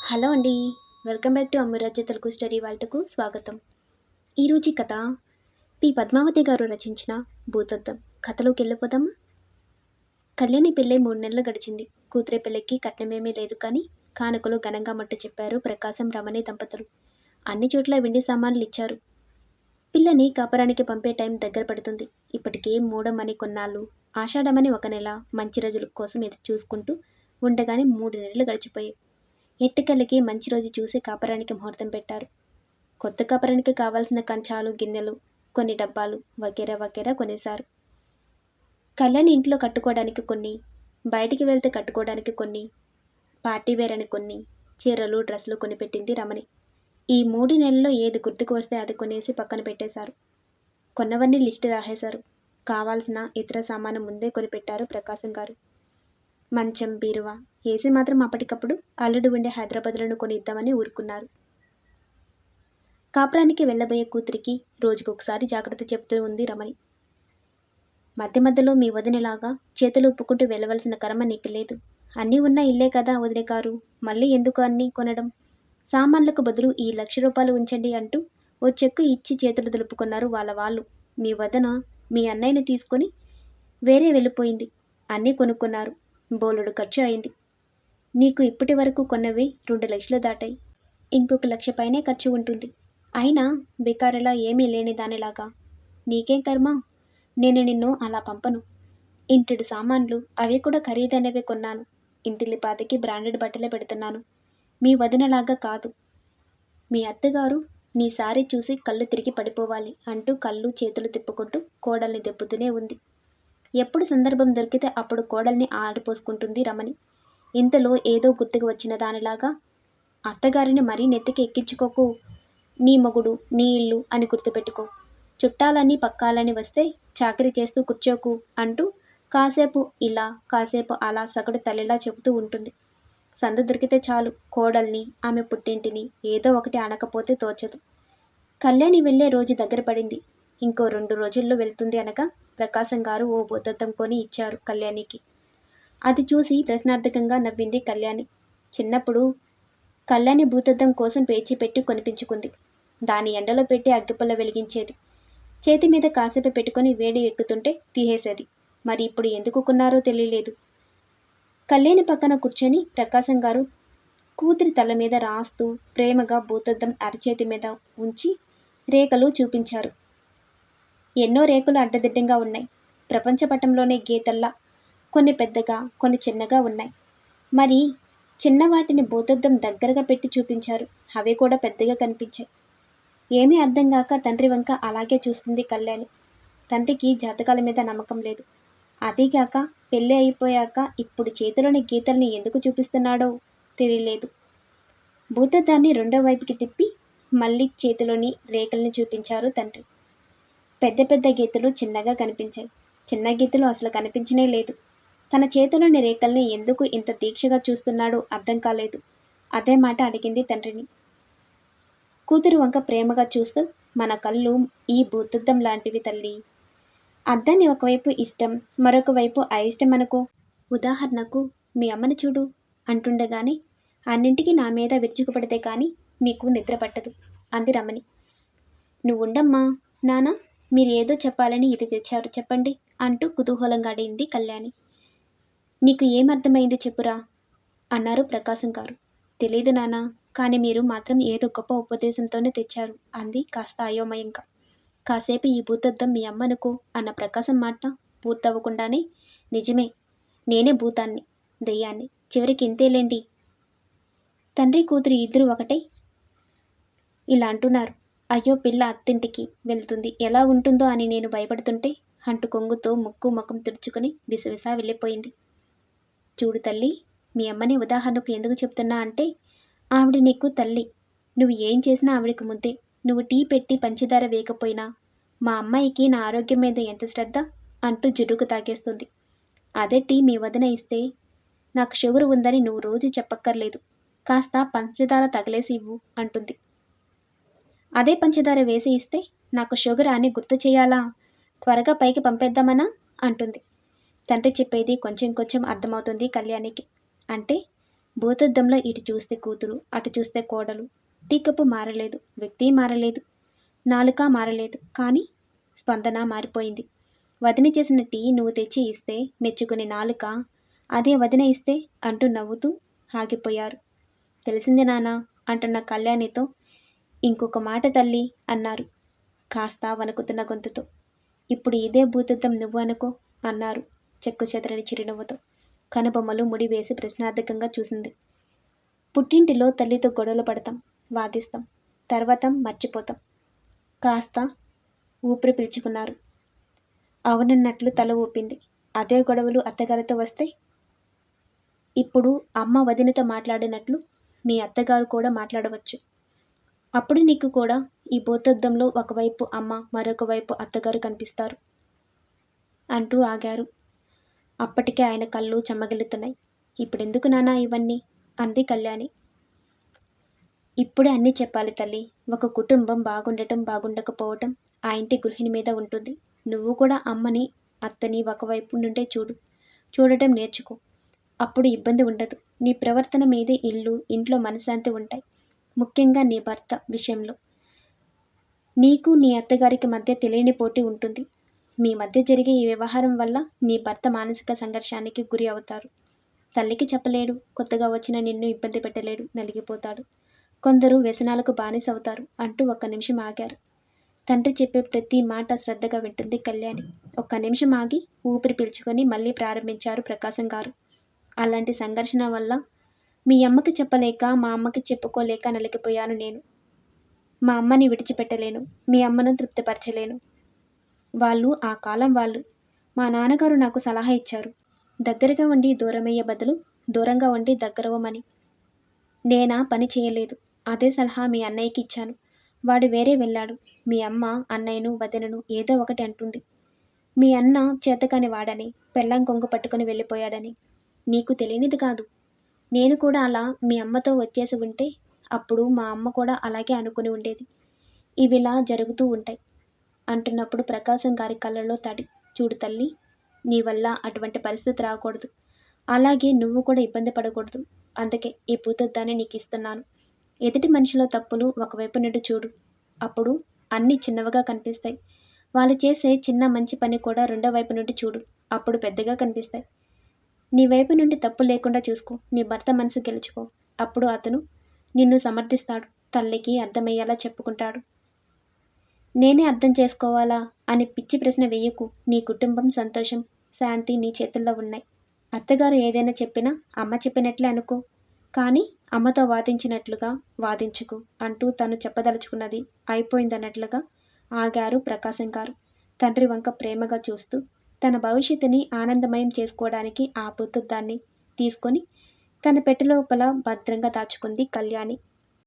Hello అండి. Welcome back to అమ్మరాజ్య Telugu story వాల్టకు స్వాగతం. ఈరోజు కథ పి పద్మావతి గారు రచించిన భూతద్దం. కథలోకి వెళ్ళిపోదామా? కళ్యాణి పెళ్ళై 3 నెలలు గడిచింది. కూతురే పెళ్ళికి కట్నమేమీ లేదు, కానీ కానుకలు ఘనంగా మట్టు చెప్పారు ప్రకాశం రమణి దంపతులు. అన్ని చోట్ల వెండి సామాన్లు ఇచ్చారు. పిల్లని కాపరానికి పంపే టైం దగ్గర పడుతుంది. ఇప్పటికే మూడమని కొన్నాళ్ళు, ఆషాఢమని 1 నెల, మంచి రోజుల కోసం ఎదురు చూసుకుంటూ ఉండగానే 3 నెలలు గడిచిపోయాయి. ఎట్టుకెళ్ళకి మంచి రోజు చూసి కాపరానికి ముహూర్తం పెట్టారు. కొత్త కాపరానికి కావాల్సిన కంచాలు, గిన్నెలు, కొన్ని డబ్బాలు వగేరా వగేరా కొనేశారు. కళ్యాణి ఇంట్లో కట్టుకోవడానికి కొన్ని, బయటికి వెళ్తే కట్టుకోవడానికి కొన్ని, పార్టీ వేర్ అని కొన్ని, చీరలు డ్రెస్సులు కొనిపెట్టింది రమణి. ఈ 3 నెలల్లో ఏది గుర్తుకు వస్తే అది కొనేసి పక్కన పెట్టేశారు. కొన్నవన్నీ లిస్టు రాసేశారు. కావాల్సిన ఇతర సామాను ముందే కొనిపెట్టారు ప్రకాశం గారు. మంచం, బీరువా, ఏసీ మాత్రం అప్పటికప్పుడు అల్లుడు ఉండే హైదరాబాద్లోనూ కొని ఇద్దామని ఊరుకున్నారు. కాపురానికి వెళ్ళబోయే కూతురికి రోజుకొకసారి జాగ్రత్త చెబుతూ ఉంది రమణి. మధ్య మధ్యలో మీ వదినలాగా చేతులు ఉప్పుకుంటూ వెళ్ళవలసిన కర్మ నీకు లేదు. అన్నీ ఉన్న ఇల్లే కదా వదిన గారు, మళ్ళీ ఎందుకు అన్నీ కొనడం? సామాన్లకు బదులు ఈ ₹1,00,000 ఉంచండి అంటూ ఓ చెక్కు ఇచ్చి చేతులు దులుపుకున్నారు వాళ్ళు. మీ వదన మీ అన్నయ్యని తీసుకొని వేరే వెళ్ళిపోయింది. అన్నీ కొనుక్కున్నారు. బోలెడు ఖర్చు అయింది. నీకు ఇప్పటి వరకు కొన్నవి 2 లక్షలు దాటాయి. ఇంకొక 1,00,000 పైనే ఖర్చు ఉంటుంది. అయినా బికారిలా ఏమీ లేని దానిలాగా నీకేం కర్మ? నేను నిన్ను అలా పంపను. ఇంటిడి సామాన్లు అవి కూడా ఖరీదైనవే కొన్నాను. ఇంటిల్లిపాదికి బ్రాండెడ్ బట్టలే పెడుతున్నాను. మీ వదినలాగా కాదు. మీ అత్తగారు నీ సారీ చూసి కళ్ళు తిరిగి పడిపోవాలి అంటూ కళ్ళు చేతులు తిప్పుకుంటూ కోడల్ని దెప్పుతూనే ఉంది. ఎప్పుడు సందర్భం దొరికితే అప్పుడు కోడల్ని ఆడిపోసుకుంటుంది రమణి. ఇంతలో ఏదో గుర్తుకు వచ్చిన దానిలాగా, అత్తగారిని మరీ నెత్తికి ఎక్కించుకోకు. నీ మొగుడు, నీ ఇల్లు అని గుర్తుపెట్టుకో. చుట్టాలని పక్కాలని వస్తే చాకరీ చేస్తూ కూర్చోకు అంటూ కాసేపు ఇలా కాసేపు అలా సగటు తల్లిలా చెబుతూ ఉంటుంది. సందు దొరికితే చాలు కోడల్ని, ఆమె పుట్టింటిని ఏదో ఒకటి అనకపోతే తోచదు. కళ్యాణి వెళ్ళే రోజు దగ్గర పడింది. ఇంకో 2 రోజుల్లో వెళ్తుంది అనగా ప్రకాశం గారు ఓ భూతద్దం కొని ఇచ్చారు కళ్యాణికి. అది చూసి ప్రశ్నార్థకంగా నవ్వింది కళ్యాణి. చిన్నప్పుడు కళ్యాణి భూతద్దం కోసం పేచీ పెట్టి కొనిపించుకుంది. దాని ఎండలో పెట్టి అగ్గిపుల్ల వెలిగించేది. చేతి మీద కాసేపు పెట్టుకొని వేడి ఎక్కుతుంటే తీసేసేది. మరి ఇప్పుడు ఎందుకు కొన్నారో తెలియలేదు. కళ్యాణి పక్కన కూర్చొని ప్రకాశం గారు కూతురి తల మీద రాస్తూ ప్రేమగా భూతద్దం అరచేతి మీద ఉంచి రేఖలు చూపించారు. ఎన్నో రేకులు అడ్డదిడ్డంగా ఉన్నాయి. ప్రపంచ పటంలోనే గీతల్లా, కొన్ని పెద్దగా, కొన్ని చిన్నగా ఉన్నాయి. మరి చిన్నవాటిని భూతద్దం దగ్గరగా పెట్టి చూపించారు. అవి కూడా పెద్దగా కనిపించాయి. ఏమీ అర్థం కాక తండ్రి వంక అలాగే చూస్తుంది కళ్యాణి. తండ్రికి జాతకాల మీద నమ్మకం లేదు. అదీగాక పెళ్ళి అయిపోయాక ఇప్పుడు చేతిలోని గీతల్ని ఎందుకు చూపిస్తున్నాడో తెలియలేదు. భూతద్దాన్ని రెండో వైపుకి తిప్పి మళ్ళీ చేతిలోని రేఖల్ని చూపించారు తండ్రి. పెద్ద పెద్ద గీతలు చిన్నగా కనిపించాయి. చిన్న గీతలు అసలు కనిపించనే లేదు. తన చేతిలోని రేఖల్ని ఎందుకు ఇంత దీక్షగా చూస్తున్నాడో అర్థం కాలేదు. అదే మాట అడిగింది తండ్రిని. కూతురు వంక ప్రేమగా చూస్తూ, మన కళ్ళు ఈ భూతద్దం లాంటివి తల్లి. అద్దాన్ని ఒకవైపు ఇష్టం, మరొక వైపు అయిష్టం అనుకో. ఉదాహరణకు మీ అమ్మని చూడు అంటుండగానే అన్నింటికి నా మీద విరుచుకుపడితే కానీ మీకు నిద్ర పట్టదు అంది రమణి. నువ్వుండమ్మా నాన్న, మీరు ఏదో చెప్పాలని ఇది తెచ్చారు చెప్పండి అంటూ కుతూహలంగా అడిగింది కళ్యాణి. నీకు ఏమర్థమైందో చెప్పురా అన్నారు ప్రకాశం గారు. తెలీదు నాన్న, కానీ మీరు మాత్రం ఏదో గొప్ప ఉపదేశంతోనే తెచ్చారు అంది కాస్త అయోమయంగా. కాసేపు ఈ భూతద్దం మీ అమ్మనుకో అన్న ప్రకాశం మాట పూర్తవ్వకుండానే, నిజమే, నేనే భూతాన్ని, దెయ్యాన్ని, చివరికి ఇంతేలేండి. తండ్రి కూతురు ఇద్దరు ఒకటే ఇలా అంటున్నారు. అయ్యో, పిల్ల అత్తింటికి వెళ్తుంది, ఎలా ఉంటుందో అని నేను భయపడుతుంటే అంటూ కొంగుతో ముక్కు ముఖం తుడుచుకొని విసవిసా వెళ్ళిపోయింది. చూడు తల్లి, మీ అమ్మని ఉదాహరణకు ఎందుకు చెప్తున్నా అంటే, ఆవిడ నీకు తల్లి. నువ్వు ఏం చేసినా ఆవిడకి ముద్దే. నువ్వు టీ పెట్టి పంచదార వేయకపోయినా మా అమ్మాయికి నా ఆరోగ్యం మీద ఎంత శ్రద్ధ అంటూ జుర్రుకు తాగేస్తుంది. అదే టీ మీ వదిన ఇస్తే, నాకు షుగర్ ఉందని నువ్వు రోజు చెప్పక్కర్లేదు, కాస్త పంచదార తగిలేసి ఇవ్వు అంటుంది. అదే పంచదార వేసి ఇస్తే, నాకు షుగర్ అని గుర్తు చేయాలా, త్వరగా పైకి పంపేద్దామనా అంటుంది. తండ్రి చెప్పేది కొంచెం కొంచెం అర్థమవుతుంది కళ్యాణికి. అంటే భూతద్దంలో ఇటు చూస్తే కూతురు, అటు చూస్తే కోడలు. టీ కప్పు మారలేదు, వ్యక్తి మారలేదు, నాలుక మారలేదు, కానీ స్పందన మారిపోయింది. వదిన చేసిన టీ నువ్వు తెచ్చి ఇస్తే మెచ్చుకునే నాలుక, అదే వదిన ఇస్తే అంటూ నవ్వుతూ ఆగిపోయారు. తెలిసింది నానా అంటున్న కళ్యాణితో, ఇంకొక మాట తల్లి అన్నారు కాస్త వణుకుతున్న గొంతుతో. ఇప్పుడు ఇదే భూతద్దం నువ్వు అనుకో అన్నారు చెక్కు చెదరని చిరునవ్వుతో. కనుబొమ్మలు ముడివేసి ప్రశ్నార్థకంగా చూసింది. పుట్టింటిలో తల్లితో గొడవలు పడతాం, వాదిస్తాం, తర్వాత మర్చిపోతాం. కాస్త ఊపిరి పీల్చుకున్నారు. అవునన్నట్లు తల ఊపింది. అదే గొడవలు అత్తగారితో వస్తే? ఇప్పుడు అమ్మ వదినతో మాట్లాడినట్లు మీ అత్తగారు కూడా మాట్లాడవచ్చు. అప్పుడు నీకు కూడా ఈ భూతద్దంలో ఒకవైపు అమ్మ, మరొక వైపు అత్తగారు కనిపిస్తారు అంటూ ఆగారు. అప్పటికే ఆయన కళ్ళు చెమ్మగిల్లుతున్నాయి. ఇప్పుడెందుకు నానా ఇవన్నీ అంది కళ్యాణి. ఇప్పుడే అన్నీ చెప్పాలి తల్లి. ఒక కుటుంబం బాగుండటం బాగుండకపోవటం ఆ ఇంటి గృహిణి మీద ఉంటుంది. నువ్వు కూడా అమ్మని అత్తని ఒకవైపు నుండే చూడటం నేర్చుకో. అప్పుడు ఇబ్బంది ఉండదు. నీ ప్రవర్తన మీదే ఇల్లు, ఇంట్లో మనశ్శాంతి ఉంటాయి. ముఖ్యంగా నీ భర్త విషయంలో నీకు నీ అత్తగారికి మధ్య తెలియని పోటీ ఉంటుంది. మీ మధ్య జరిగే ఈ వ్యవహారం వల్ల నీ భర్త మానసిక సంఘర్షానికి గురి అవుతారు. తల్లికి చెప్పలేడు, కొత్తగా వచ్చిన నిన్ను ఇబ్బంది పెట్టలేడు, నలిగిపోతాడు. కొందరు వ్యసనాలకు బానిసవుతారు అంటూ ఒక్క నిమిషం ఆగారు. తండ్రి చెప్పే ప్రతి మాట శ్రద్ధగా వింటుంది కళ్యాణి. ఒక్క నిమిషం ఆగి ఊపిరి పీల్చుకొని మళ్ళీ ప్రారంభించారు ప్రకాశం గారు. అలాంటి సంఘర్షణ వల్ల మీ అమ్మకి చెప్పలేక, మా అమ్మకి చెప్పుకోలేక నలిగిపోయాను నేను. మా అమ్మని విడిచిపెట్టలేను, మీ అమ్మను తృప్తిపరచలేను. వాళ్ళు ఆ కాలం వాళ్ళు. మా నాన్నగారు నాకు సలహా ఇచ్చారు, దగ్గరగా ఉండి దూరమయ్యే బదులు దూరంగా ఉండి దగ్గరవమని. నేనా పని చేయలేదు. అదే సలహా మీ అన్నయ్యకి ఇచ్చాను. వాడు వేరే వెళ్ళాడు. మీ అమ్మ అన్నయ్యను, వదినను ఏదో ఒకటి అంటుంది. మీ అన్న చేతకాని వాడని, పెళ్ళాం కొంగు పట్టుకుని వెళ్ళిపోయాడని. నీకు తెలియనిది కాదు. నేను కూడా అలా మీ అమ్మతో వచ్చేసి ఉంటే అప్పుడు మా అమ్మ కూడా అలాగే అనుకుని ఉండేది. ఇవిలా జరుగుతూ ఉంటాయి అంటున్నప్పుడు ప్రకాశం గారి కళ్ళలో తడి. చూడు తల్లి, నీ వల్ల అటువంటి పరిస్థితి రాకూడదు. అలాగే నువ్వు కూడా ఇబ్బంది పడకూడదు. అందుకే ఈ భూతద్దాన్ని నీకు ఇస్తున్నాను. ఎదుటి మనిషిలో తప్పులు ఒకవైపు నుండి చూడు. అప్పుడు అన్నీ చిన్నవిగా కనిపిస్తాయి. వాళ్ళు చేసే చిన్న మంచి పని కూడా రెండో వైపు నుండి చూడు. అప్పుడు పెద్దగా కనిపిస్తాయి. నీ వైపు నుండి తప్పు లేకుండా చూసుకో. నీ భర్త మనసు గెలుచుకో. అప్పుడు అతను నిన్ను సమర్థిస్తాడు. తల్లికి అర్థమయ్యేలా చెప్పుకుంటాడు. నేనే అర్థం చేసుకోవాలా అని పిచ్చి ప్రశ్న వేయకు. నీ కుటుంబం సంతోషం, శాంతి నీ చేతుల్లో ఉన్నాయి. అత్తగారు ఏదైనా చెప్పినా అమ్మ చెప్పినట్లే అనుకో. కానీ అమ్మతో వాదించినట్లుగా వాదించుకు అంటూ తను చెప్పదలుచుకున్నది అయిపోయిందన్నట్లుగా ఆగారు ప్రకాశం గారు. తండ్రి వంక ప్రేమగా చూస్తూ తన భవిష్యత్తుని ఆనందమయం చేసుకోవడానికి ఆ భూతద్దాన్ని తీసుకొని తన పెట్టెలోపల భద్రంగా దాచుకుంది కళ్యాణి.